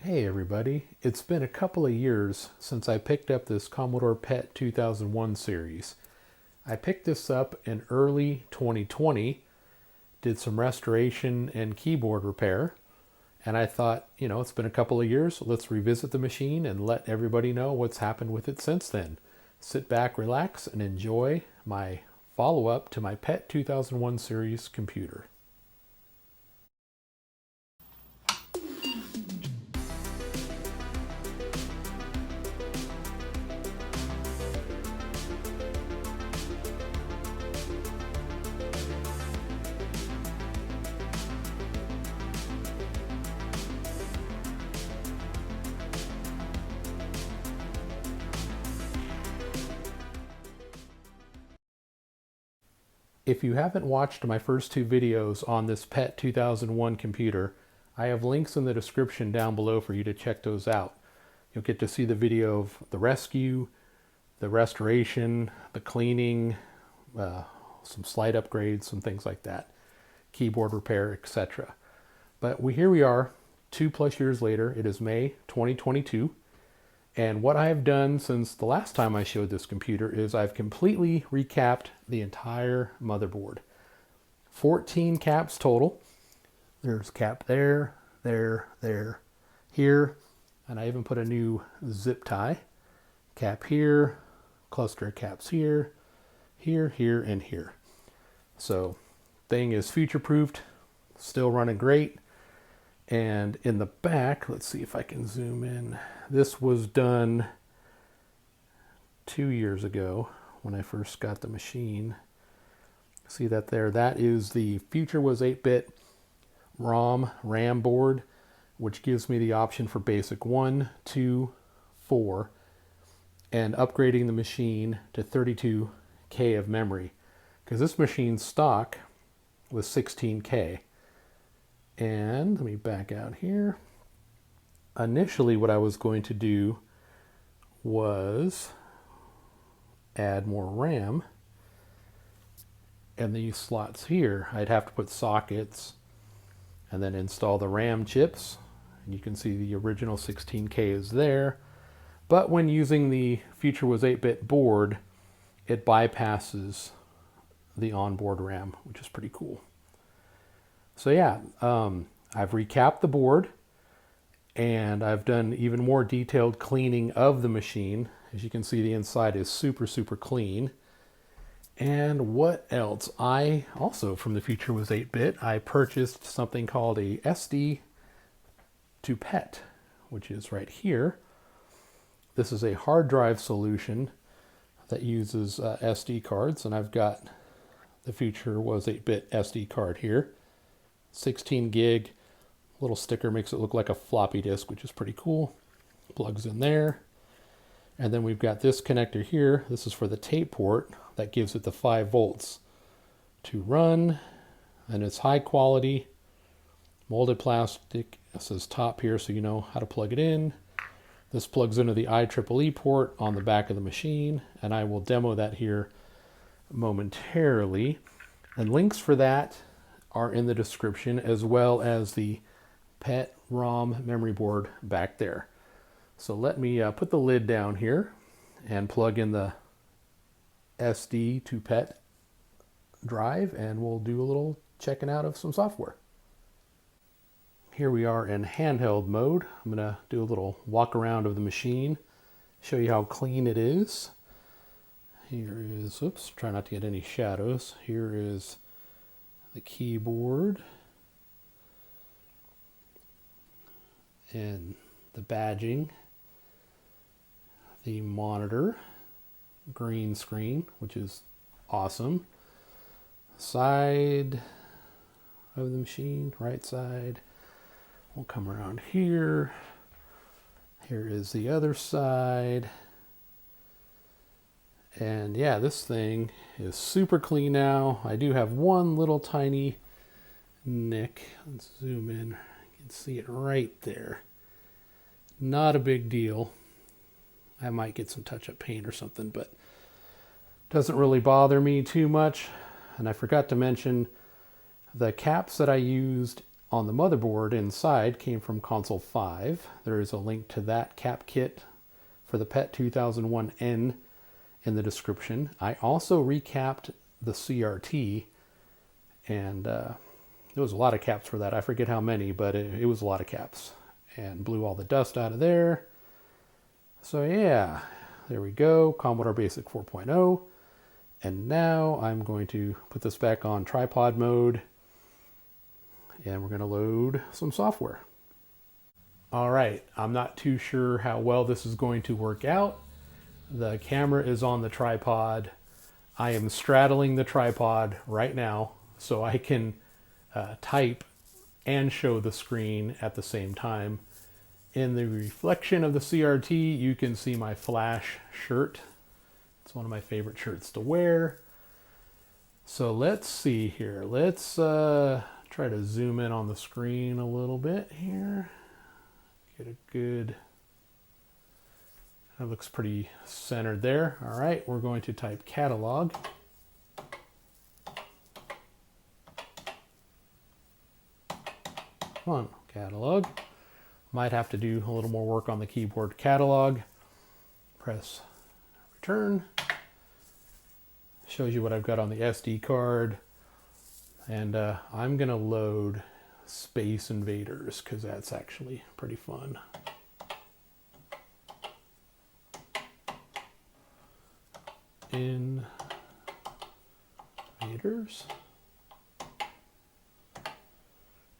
Hey everybody, it's been a couple of years since I picked up this Commodore PET 2001 series. I picked this up in early 2020, did some restoration and keyboard repair, and I thought, it's been a couple of years, so let's revisit the machine and let everybody know what's happened with it since then. Sit back, relax, and enjoy my follow-up to my PET 2001 series computer. If you haven't watched my first two videos on this PET 2001 computer, I have links in the description down below for you to check those out. You'll get to see the video of the rescue, the restoration, the cleaning, some slight upgrades, some things like that, keyboard repair, etc. But here we are, 2+ years later. It is May 2022. And what I've done since the last time I showed this computer is I've completely recapped the entire motherboard. 14 caps total. There's cap there, here, and I even put a new zip tie. Cap here, cluster of caps here, and here. So thing is future-proofed, still running great. And in the back, let's see if I can zoom in. This was done 2 years ago when I first got the machine. See that there? That is the Future was 8-bit RAM board, which gives me the option for BASIC 1, 2, 4, and upgrading the machine to 32K of memory. Because this machine's stock was 16K. And let me back out here. Initially, what I was going to do was add more RAM. And these slots here, I'd have to put sockets and then install the RAM chips. And you can see the original 16K is there. But when using the Future was 8-bit board, it bypasses the onboard RAM, which is pretty cool. So yeah, I've recapped the board, and I've done even more detailed cleaning of the machine. As you can see, the inside is super clean. And what else? I also, from the Future was 8-bit, I purchased something called a SD to PET, which is right here. This is a hard drive solution that uses SD cards, and I've got the Future was 8-bit SD card here. 16 gig, little sticker makes it look like a floppy disk, which is pretty cool. Plugs in there. And then we've got this connector here. This is for the tape port that gives it the 5 volts to run. And it's high quality molded plastic. It says top here, so you know how to plug it in. This plugs into the IEEE port on the back of the machine, and I will demo that here momentarily. And links for that are in the description, as well as the PET ROM memory board back there. So let me put the lid down here and plug in the SD to PET drive, and we'll do a little checking out of some software. Here we are in handheld mode. I'm gonna do a little walk around of the machine, show you how clean it is. Here is, oops, try not to get any shadows. Here is the keyboard and the badging, the monitor, green screen, which is awesome. Side of the machine, right side. We'll come around here. Here is the other side. And yeah, this thing is super clean now. I do have one little tiny nick. Let's zoom in. You can see it right there. Not a big deal. I might get some touch-up paint or something, but doesn't really bother me too much. And I forgot to mention the caps that I used on the motherboard inside came from console 5. There is a link to that cap kit for the PET 2001N in the description. I also recapped the CRT, and there was a lot of caps for that. I forget how many, but it was a lot of caps, and blew all the dust out of there. So yeah, there we go, Commodore BASIC 4.0. And now I'm going to put this back on tripod mode, and we're going to load some software. All right, I'm not too sure how well this is going to work out. The camera is on the tripod. I am straddling the tripod right now so I can type and show the screen at the same time. In the reflection of the CRT, you can see my Flash shirt. It's one of my favorite shirts to wear. So let's see here. Let's try to zoom in on the screen a little bit here. Get a good, that looks pretty centered there. All right, we're going to type catalog. Come on, catalog. Might have to do a little more work on the keyboard. Catalog, press return. Shows you what I've got on the SD card. And I'm gonna load Space Invaders because that's actually pretty fun. Invaders.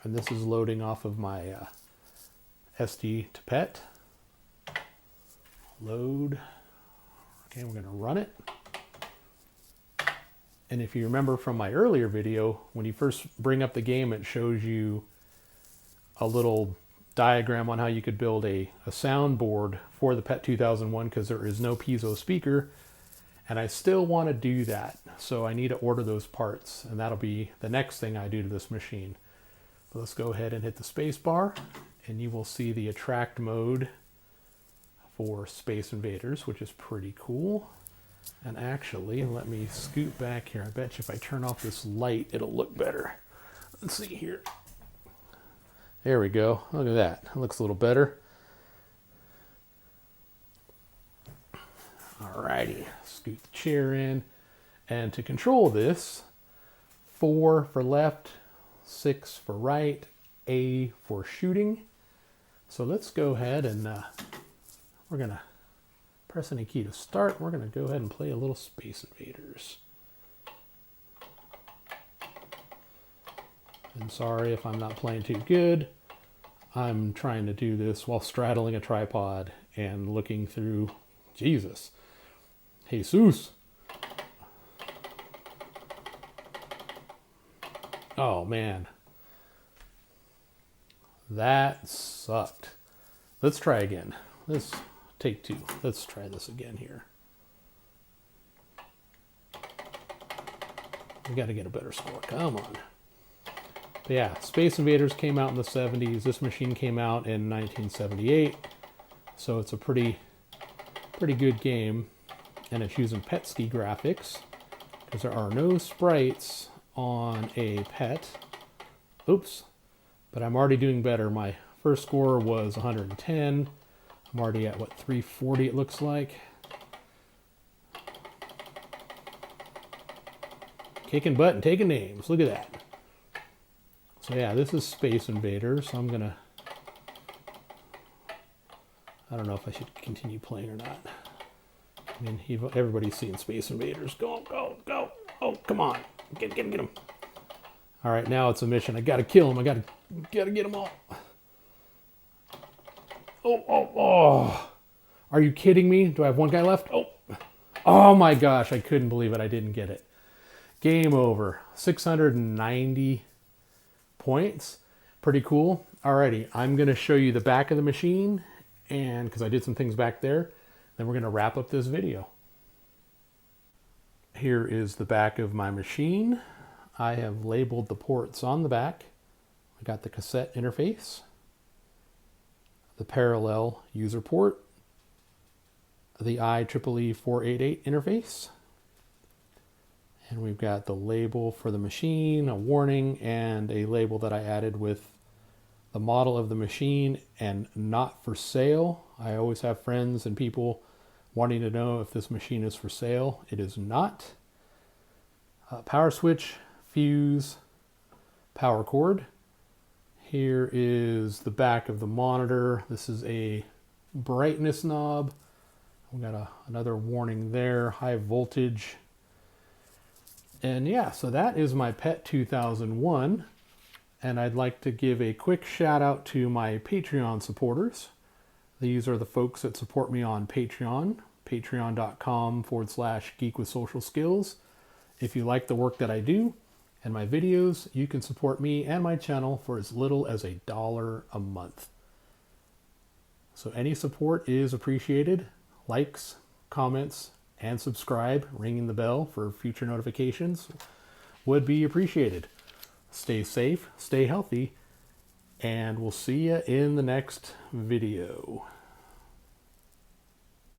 And this is loading off of my SD to PET. Load. Okay, we're gonna run it. And if you remember from my earlier video, when you first bring up the game, it shows you a little diagram on how you could build a soundboard for the PET 2001 because there is no piezo speaker. And I still want to do that. So I need to order those parts, and that'll be the next thing I do to this machine. But let's go ahead and hit the space bar, and you will see the attract mode for Space Invaders, which is pretty cool. And actually, let me scoot back here. I bet you if I turn off this light, it'll look better. Let's see here. There we go. Look at that. It looks a little better. Alrighty, scoot the chair in. And to control this, 4 for left, 6 for right, A for shooting. So let's go ahead and we're going to press any key to start. We're going to go ahead and play a little Space Invaders. I'm sorry if I'm not playing too good. I'm trying to do this while straddling a tripod and looking through, Jesus, Jesus. Oh man, that sucked. Let's try again. Let's take 2. Let's try this again here. We got to get a better score. Come on. But yeah, Space Invaders came out in the 70s. This machine came out in 1978. So it's a pretty good game. And it's using PET ski graphics because there are no sprites on a PET. Oops. But I'm already doing better. My first score was 110. I'm already at, what, 340 it looks like. Kicking butt and taking names. Look at that. So yeah, this is Space Invaders. So I'm going to... I don't know if I should continue playing or not. I mean, everybody's seen Space Invaders. Go, go, go. Oh, come on. Get him. All right, now it's a mission. I got to kill him. I got to get them all. Oh. Are you kidding me? Do I have one guy left? Oh my gosh. I couldn't believe it. I didn't get it. Game over. 690 points. Pretty cool. Alrighty, I'm going to show you the back of the machine, and because I did some things back there, then we're going to wrap up this video. Here is the back of my machine. I have labeled the ports on the back. I got the cassette interface, the parallel user port, the IEEE 488 interface, and we've got the label for the machine, a warning, and a label that I added with the model of the machine and not for sale. I always have friends and people wanting to know if this machine is for sale. It is not. Power switch, fuse, power cord. Here is the back of the monitor. This is a brightness knob. We got another warning there, high voltage. And yeah, so that is my PET 2001. And I'd like to give a quick shout out to my Patreon supporters. These are the folks that support me on Patreon, patreon.com/geekwithsocialskills. If you like the work that I do and my videos, you can support me and my channel for as little as $1 a month. So any support is appreciated. Likes, comments, and subscribe, ringing the bell for future notifications would be appreciated. Stay safe, stay healthy, and we'll see you in the next video.